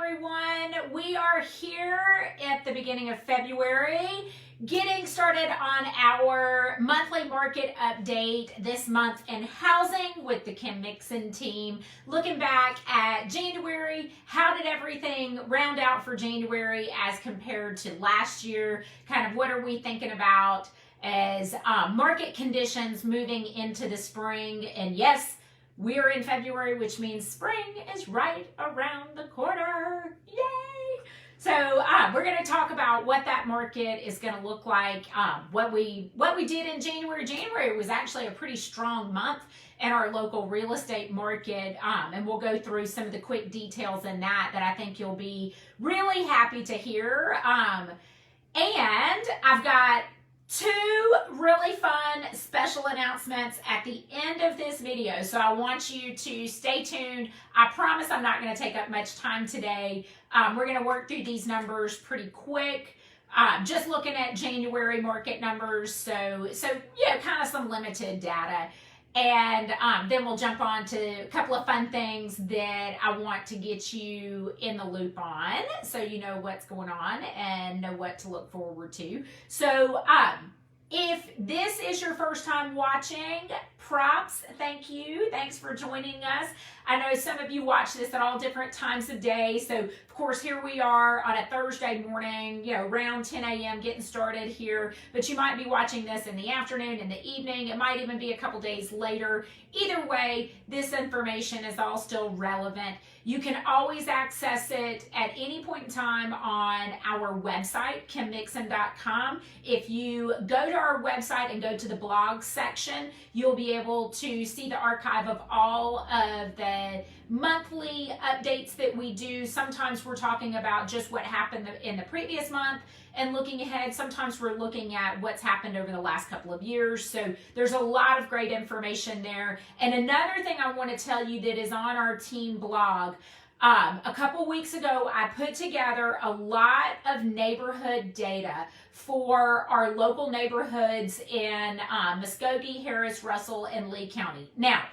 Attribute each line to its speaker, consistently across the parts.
Speaker 1: everyone. We are here at the beginning of February, getting started on our monthly market update this month in housing with the Kim Mixon team. Looking back at January, how did everything round out for January as compared to last year? Kind of what are we thinking about as market conditions moving into the spring? And yes, we are in February, which means spring is right around the corner. Yay! So we're going to talk about what that market is going to look like. What we did in January. January was actually a pretty strong month in our local real estate market, and we'll go through some of the quick details in that I think you'll be really happy to hear. And I've got two really fun special announcements at the end of this video, so I want you to stay tuned. I promise I'm not going to take up much time today. We're going to work through these numbers pretty quick. Just looking at January market numbers, so yeah, kind of some limited data. And then we'll jump on to a couple of fun things that I want to get you in the loop on, so you know what's going on and know what to look forward to. So if this is your first time watching, props, thank you. Thanks for joining us. I know some of you watch this at all different times of day. So, of course, here we are on a Thursday morning, around 10 a.m. getting started here. But you might be watching this in the afternoon, in the evening. It might even be a couple days later. Either way, this information is all still relevant. You can always access it at any point in time on our website, kimmixon.com. If you go to our website and go to the blog section, you'll be able to see the archive of all of the monthly updates that we do. Sometimes we're talking about just what happened in the previous month and looking ahead. Sometimes we're looking at what's happened over the last couple of years. So there's a lot of great information there. And another thing I want to tell you that is on our team blog, a couple weeks ago, I put together a lot of neighborhood data for our local neighborhoods in Muskogee, Harris, Russell, and Lee County. Now,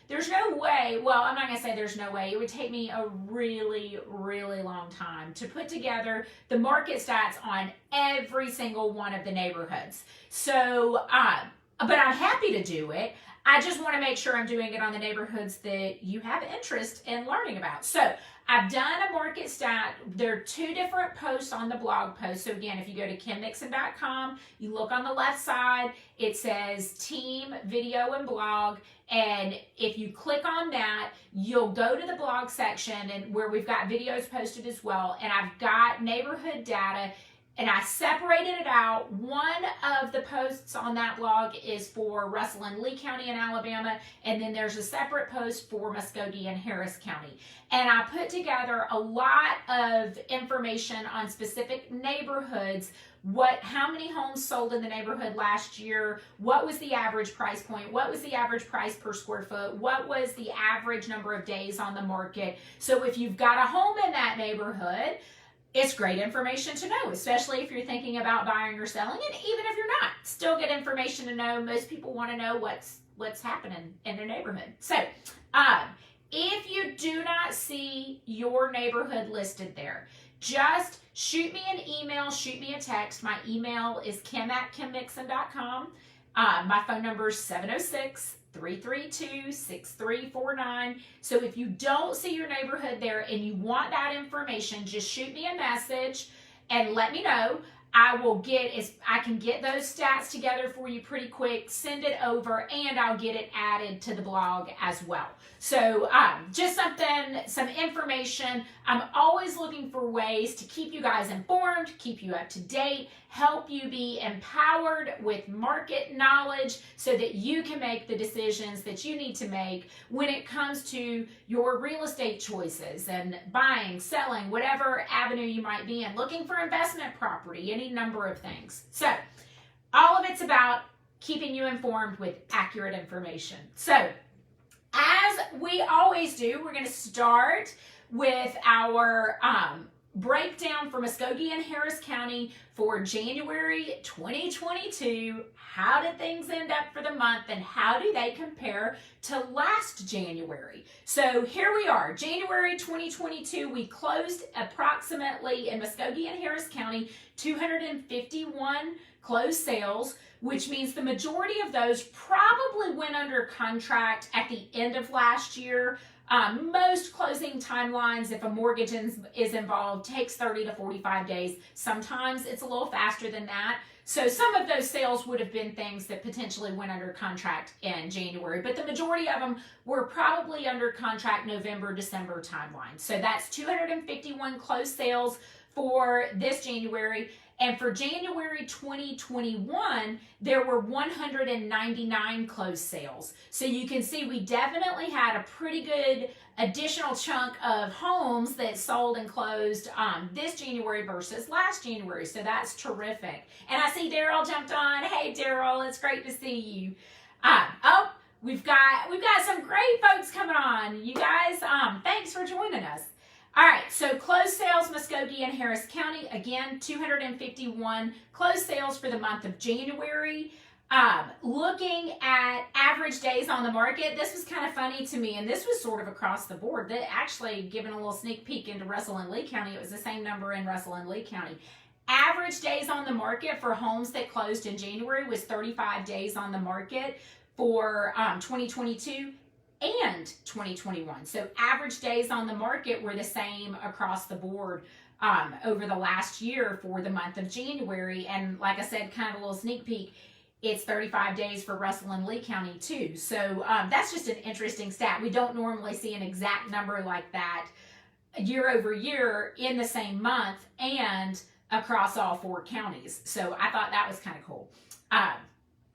Speaker 1: there's no way, well, I'm not going to say there's no way. It would take me a really, really long time to put together the market stats on every single one of the neighborhoods. So, but I'm happy to do it. I just want to make sure I'm doing it on the neighborhoods that you have interest in learning about. So I've done a market stat. There are two different posts on the blog post. So again, if you go to kimmixon.com, you look on the left side, it says team, video, and blog. And if you click on that, you'll go to the blog section and where we've got videos posted as well. And I've got neighborhood data. And I separated it out. One of the posts on that blog is for Russell and Lee County in Alabama, and then there's a separate post for Muskogee and Harris County. And I put together a lot of information on specific neighborhoods, how many homes sold in the neighborhood last year, what was the average price point, what was the average price per square foot, what was the average number of days on the market. So if you've got a home in that neighborhood, it's great information to know, especially if you're thinking about buying or selling, and even if you're not, still good information to know. Most people want to know what's happening in their neighborhood. So if you do not see your neighborhood listed there, just shoot me an email, shoot me a text. My email is kim@kimmixon.com. My phone number is 706-332-6349. So if you don't see your neighborhood there and you want that information, just shoot me a message and let me know. I can get those stats together for you pretty quick, send it over, and I'll get it added to the blog as well. So just some information. I'm always looking for ways to keep you guys informed, keep you up to date, help you be empowered with market knowledge so that you can make the decisions that you need to make when it comes to your real estate choices and buying, selling, whatever avenue you might be in, looking for investment property, any number of things. So all of it's about keeping you informed with accurate information. So as we always do, we're going to start with our breakdown for Muskogee and Harris County for January 2022. How did things end up for the month and how do they compare to last January? So here we are, January 2022, we closed approximately in Muskogee and Harris County 251 closed sales, which means the majority of those probably went under contract at the end of last year. Most closing timelines, if a mortgage is involved, takes 30 to 45 days. Sometimes it's a little faster than that. So some of those sales would have been things that potentially went under contract in January, but the majority of them were probably under contract November, December timeline. So that's 251 closed sales for this January. And for January 2021, there were 199 closed sales. So you can see we definitely had a pretty good additional chunk of homes that sold and closed this January versus last January. So that's terrific. And I see Daryl jumped on. Hey, Daryl, it's great to see you. We've got some great folks coming on. You guys, thanks for joining us. All right, so closed sales, Muskogee and Harris County, again, 251 closed sales for the month of January. Looking at average days on the market, this was kind of funny to me, and this was sort of across the board. That actually, given a little sneak peek into Russell and Lee County, it was the same number in Russell and Lee County. Average days on the market for homes that closed in January was 35 days on the market for 2022. And 2021. So average days on the market were the same across the board over the last year for the month of January. And like I said, kind of a little sneak peek, it's 35 days for Russell and Lee County too. So that's just an interesting stat. We don't normally see an exact number like that year over year in the same month and across all 4 counties. So I thought that was kind of cool.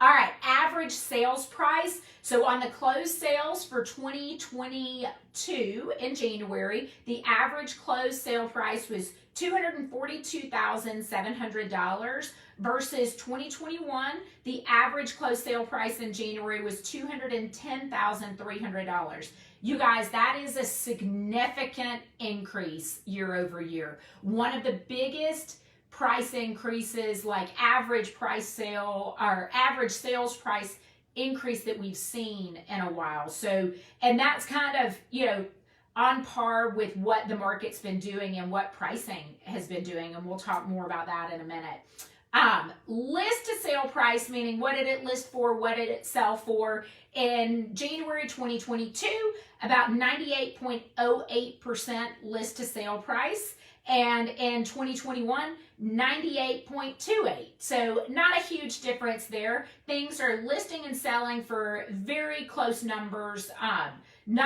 Speaker 1: All right, average sales price. So on the closed sales for 2022 in January, the average closed sale price was $242,700 versus 2021. The average closed sale price in January was $210,300. You guys, that is a significant increase year over year. One of the biggest price increases, like average sales price increase that we've seen in a while. So, and that's kind of, on par with what the market's been doing and what pricing has been doing. And we'll talk more about that in a minute. List to sale price, meaning what did it list for? What did it sell for? In January 2022, about 98.08% list to sale price. And in 2021, 98.28. So not a huge difference there. Things are listing and selling for very close numbers. You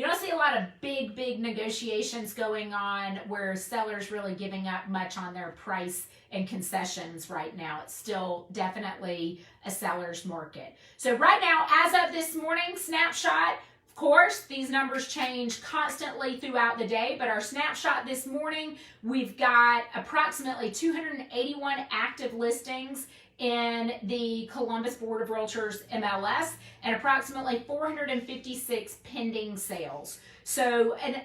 Speaker 1: don't see a lot of big negotiations going on where sellers really giving up much on their price and concessions right now. It's still definitely a seller's market. So right now, as of this morning, snapshot, of course, these numbers change constantly throughout the day, but our snapshot this morning, we've got approximately 281 active listings in the Columbus Board of Realtors MLS and approximately 456 pending sales. So, and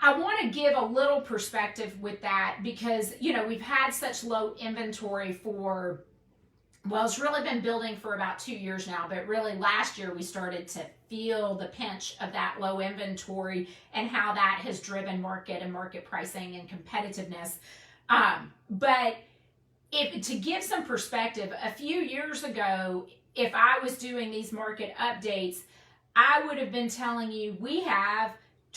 Speaker 1: I want to give a little perspective with that because, we've had such low inventory for, it's really been building for about 2 years now, but really last year we started to feel the pinch of that low inventory and how that has driven market and market pricing and competitiveness. But to give some perspective, a few years ago, if I was doing these market updates, I would have been telling you we have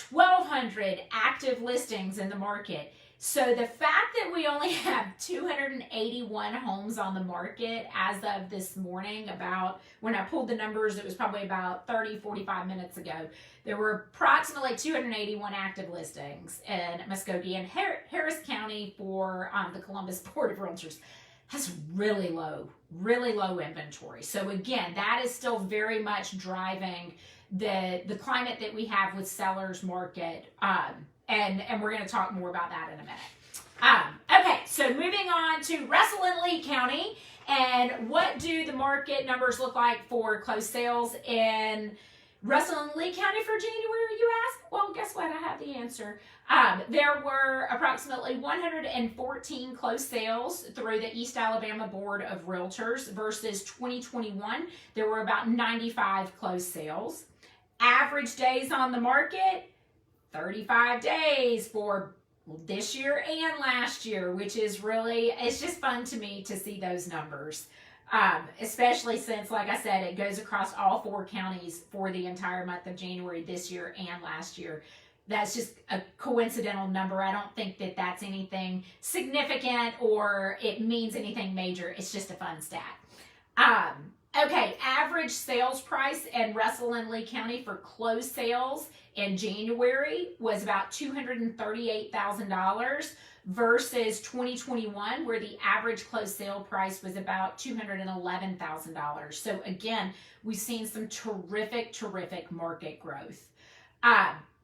Speaker 1: 1,200 active listings in the market. So the fact that we only have 281 homes on the market as of this morning, about when I pulled the numbers, it was probably about 45 minutes ago. There were approximately 281 active listings in Muskogee and Harris County for the Columbus Board of Realtors. That's really low inventory. So again, that is still very much driving the climate that we have with sellers market. And we're going to talk more about that in a minute. Okay, so moving on to Russell and Lee County, and what do the market numbers look like for closed sales in Russell and Lee County for January, you ask? Well, guess what? I have the answer. There were approximately 114 closed sales through the East Alabama Board of Realtors versus 2021. There were about 95 closed sales. Average days on the market, 35 days for this year and last year, which is really, it's just fun to me to see those numbers. Especially since, like I said, it goes across all 4 counties for the entire month of January this year and last year. That's just a coincidental number. I don't think that that's anything significant or it means anything major. It's just a fun stat. Okay, average sales price in Russell and Lee County for closed sales in January was about $238,000 versus 2021, where the average closed sale price was about $211,000. So again, we've seen some terrific market growth.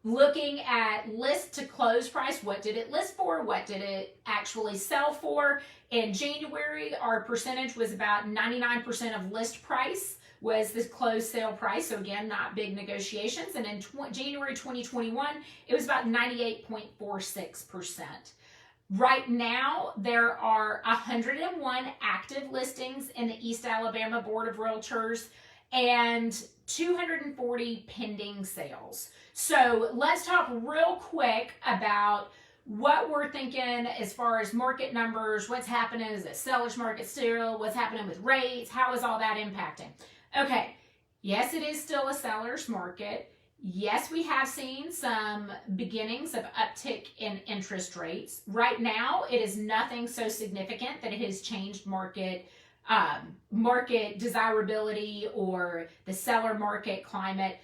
Speaker 1: Looking at list to close price, what did it list for? What did it actually sell for? In January, our percentage was about 99% of list price was the closed sale price. So again, not big negotiations. And in January 2021, it was about 98.46%. Right now, there are 101 active listings in the East Alabama Board of Realtors and 240 pending sales. So let's talk real quick about what we're thinking as far as market numbers, what's happening, is it seller's market still, what's happening with rates, how is all that impacting? Okay, yes, it is still a seller's market. Yes, we have seen some beginnings of uptick in interest rates. Right now, it is nothing so significant that it has changed market desirability or the seller market climate.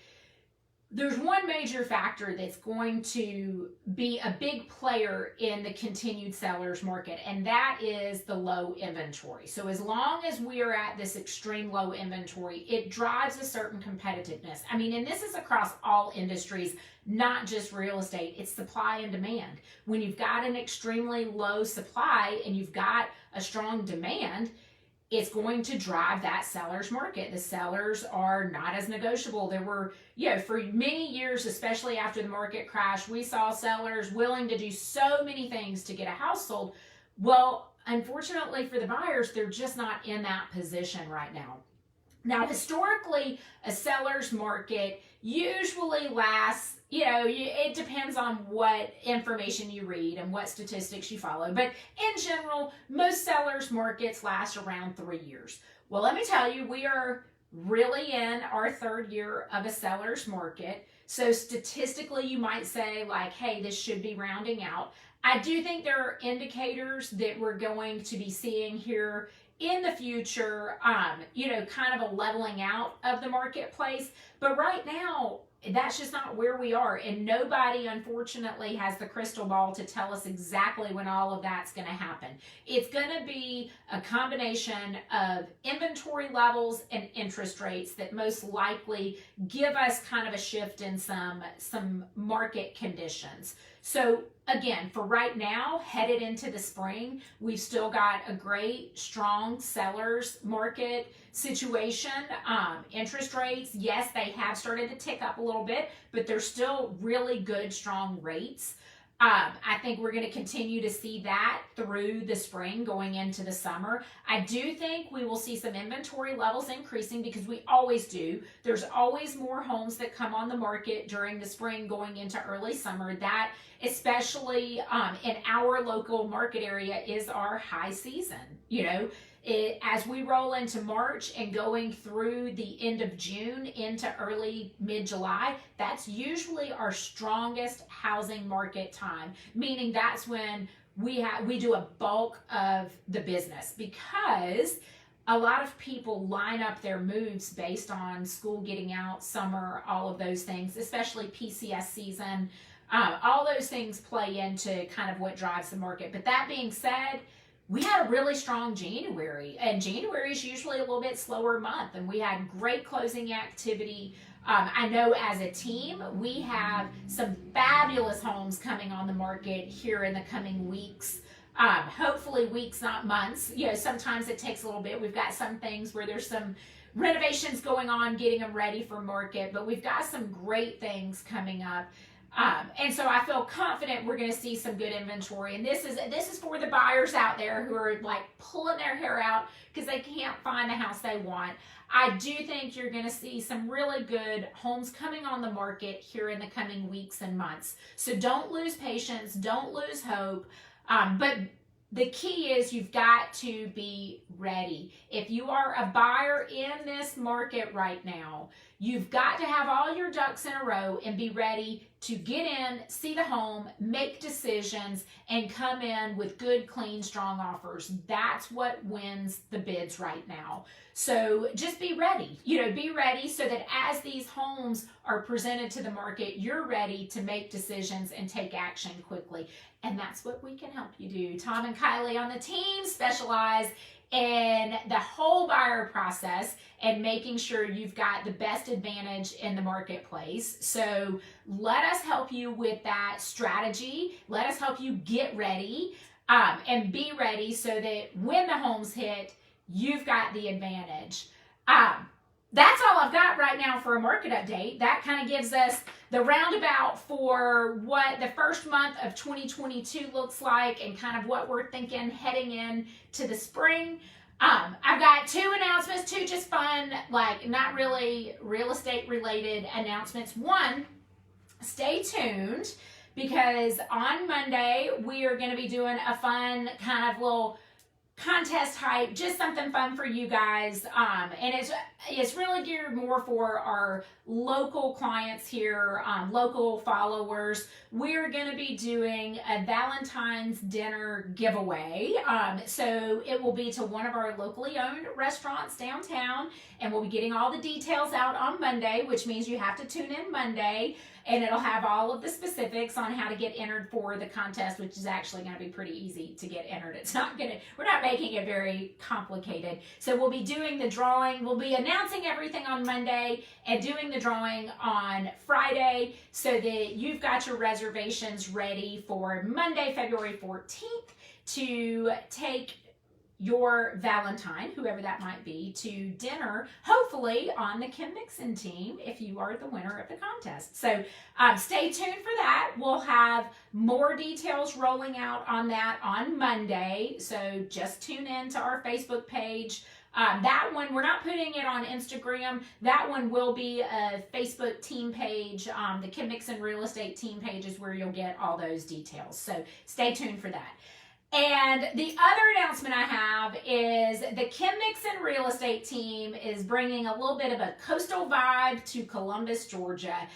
Speaker 1: There's one major factor that's going to be a big player in the continued seller's market, and that is the low inventory. So as long as we are at this extreme low inventory, it drives a certain competitiveness. I mean, and this is across all industries, not just real estate. It's supply and demand. When you've got an extremely low supply and you've got a strong demand, it's going to drive that seller's market. The sellers are not as negotiable. There were, for many years, especially after the market crash, we saw sellers willing to do so many things to get a house sold. Well, unfortunately for the buyers, they're just not in that position right now. Now, historically, a seller's market usually lasts, it depends on what information you read and what statistics you follow. But in general, most sellers' markets last around 3 years. Well, let me tell you, we are really in our 3rd year of a seller's market. So statistically, you might say like, hey, this should be rounding out. I do think there are indicators that we're going to be seeing here in the future, kind of a leveling out of the marketplace. But right now, that's just not where we are. And nobody, unfortunately, has the crystal ball to tell us exactly when all of that's going to happen. It's going to be a combination of inventory levels and interest rates that most likely give us kind of a shift in some market conditions. So again, for right now, headed into the spring, we've still got a great, strong seller's market situation. Interest rates, yes, they have started to tick up a little bit, but they're still really good, strong rates. I think we're going to continue to see that through the spring going into the summer. I do think we will see some inventory levels increasing because we always do. There's always more homes that come on the market during the spring going into early summer. That, especially in our local market area, is our high season. As we roll into March and going through the end of June into early mid-July, that's usually our strongest housing market time, meaning that's when we do a bulk of the business, because a lot of people line up their moves based on school getting out, summer, all of those things, especially PCS season. All those things play into kind of what drives the market. But that being said, we had a really strong January, and January is usually a little bit slower month, and we had great closing activity. I know as a team, we have some fabulous homes coming on the market here in the coming weeks. Hopefully weeks, not months. Sometimes it takes a little bit. We've got some things where there's some renovations going on, getting them ready for market, but we've got some great things coming up. And so I feel confident we're going to see some good inventory. And this is for the buyers out there who are like pulling their hair out because they can't find the house they want. I do think you're going to see some really good homes coming on the market here in the coming weeks and months. So don't lose patience, don't lose hope. But the key is you've got to be ready. If you are a buyer in this market right now, you've got to have all your ducks in a row and be ready to get in, see the home, make decisions, and come in with good, clean, strong offers. That's what wins the bids right now. So just be ready. Be ready so that as these homes are presented to the market, you're ready to make decisions and take action quickly. And that's what we can help you do. Tom and Kylie on the team specialize in the whole buyer process and making sure you've got the best advantage in the marketplace. So let us help you with that strategy. Let us help you get ready and be ready so that when the homes hit, you've got the advantage. That's all I've got right now for a market update. That kind of gives us the roundabout for what the first month of 2022 looks like and kind of what we're thinking heading in to the spring. I've got two announcements, two just fun, like not really real estate related announcements. One, stay tuned because on Monday we are going to be doing a fun kind of little contest hype, just something fun for you guys, and it's really geared more for our local clients here, local followers. We're going to be doing a Valentine's dinner giveaway, so it will be to one of our locally owned restaurants downtown, and we'll be getting all the details out on Monday, which means you have to tune in Monday, and it'll have all of the specifics on how to get entered for the contest, which is actually going to be pretty easy to get entered. We're not making it very complicated. So we'll be doing the drawing. We'll be announcing everything on Monday and doing the drawing on Friday so that you've got your reservations ready for Monday, February 14th to take your Valentine, whoever that might be, to dinner, hopefully on the Kim Mixon team if you are the winner of the contest. So stay tuned for that. We'll have more details rolling out on that on Monday. So just tune in to our Facebook page. That one, we're not putting it on Instagram. That one will be a Facebook team page. The Kim Mixon Real Estate team page is where you'll get all those details. So stay tuned for that. And the other announcement I have is the Kim Mixon Real Estate team is bringing a little bit of a coastal vibe to Columbus, Georgia.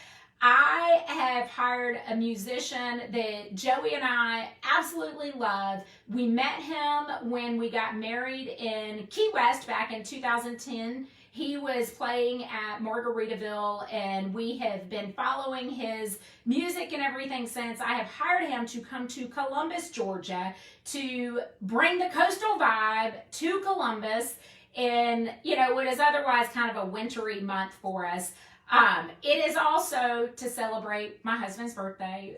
Speaker 1: I have hired a musician that Joey and I absolutely love. We met him when we got married in Key West back in 2010. He was playing at Margaritaville, and we have been following his music and everything since. I have hired him to come to Columbus, Georgia, to bring the coastal vibe to Columbus in, what is otherwise kind of a wintry month for us. It is also to celebrate my husband's birthday.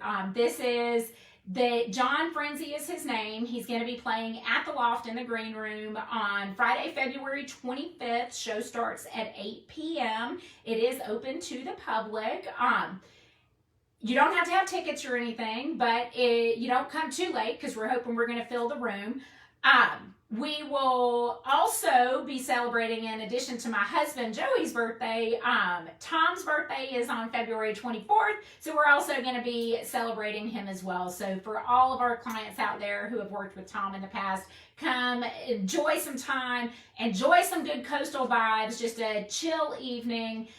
Speaker 1: John Frenzy is his name. He's going to be playing at the Loft in the Green Room on Friday, February 25th. Show starts at 8 p.m. It is open to the public. You don't have to have tickets or anything, but you don't come too late because we're hoping we're going to fill the room. We will also be celebrating, in addition to my husband Joey's birthday, Tom's birthday is on February 24th, so we're also going to be celebrating him as well. So for all of our clients out there who have worked with Tom in the past, come enjoy some time, enjoy some good coastal vibes, just a chill evening.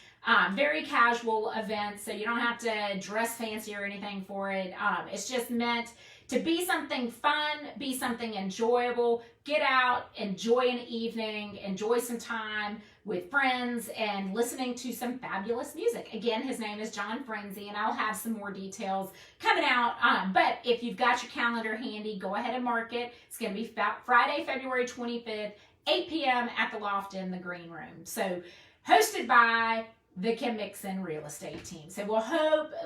Speaker 1: Very casual event, so you don't have to dress fancy or anything for it. It's just meant to be something fun, be something enjoyable. Get out, enjoy an evening, enjoy some time with friends and listening to some fabulous music. Again, his name is John Frenzy, and I'll have some more details coming out. But if you've got your calendar handy, go ahead and mark it. It's going to be Friday, February 25th, 8 p.m. at the Loft in the Green Room. So hosted by the Kim Mixon Real Estate team. So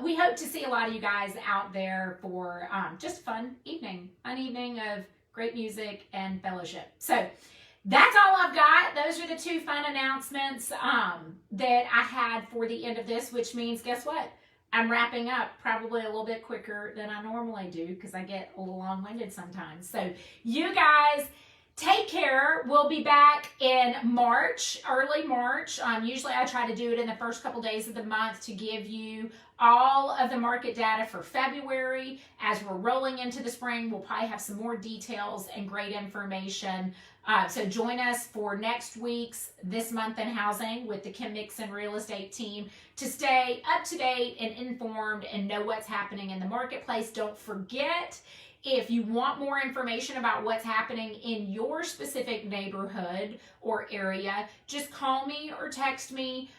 Speaker 1: we hope to see a lot of you guys out there for just fun evening of great music and fellowship. So that's all I've got. Those are the two fun announcements that I had for the end of this, which means, guess what? I'm wrapping up probably a little bit quicker than I normally do because I get a little long-winded sometimes. So you guys take care. We'll be back in March, early March. Usually I try to do it in the first couple days of the month to give you all of the market data for February. As we're rolling into the spring, we'll probably have some more details and great information. So join us for next week's This Month in Housing with the Kim Mixon Real Estate team to stay up to date and informed and know what's happening in the marketplace. Don't forget, if you want more information about what's happening in your specific neighborhood or area, just call me or text me.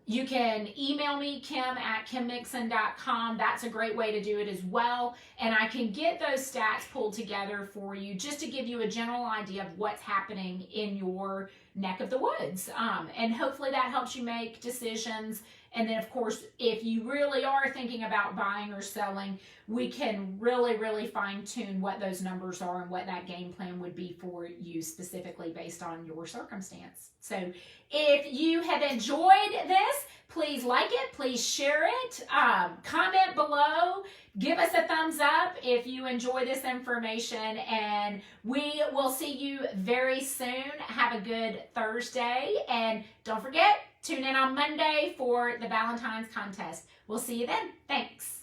Speaker 1: You can email me, kim@kimmixon.com. That's a great way to do it as well. And I can get those stats pulled together for you just to give you a general idea of what's happening in your neck of the woods. And hopefully that helps you make decisions. And then, of course, if you really are thinking about buying or selling, we can really, really fine-tune what those numbers are and what that game plan would be for you specifically based on your circumstance. So if you have enjoyed this, please like it, please share it, comment below, give us a thumbs up if you enjoy this information, and we will see you very soon. Have a good Thursday, and don't forget, tune in on Monday for the Valentine's contest. We'll see you then. Thanks.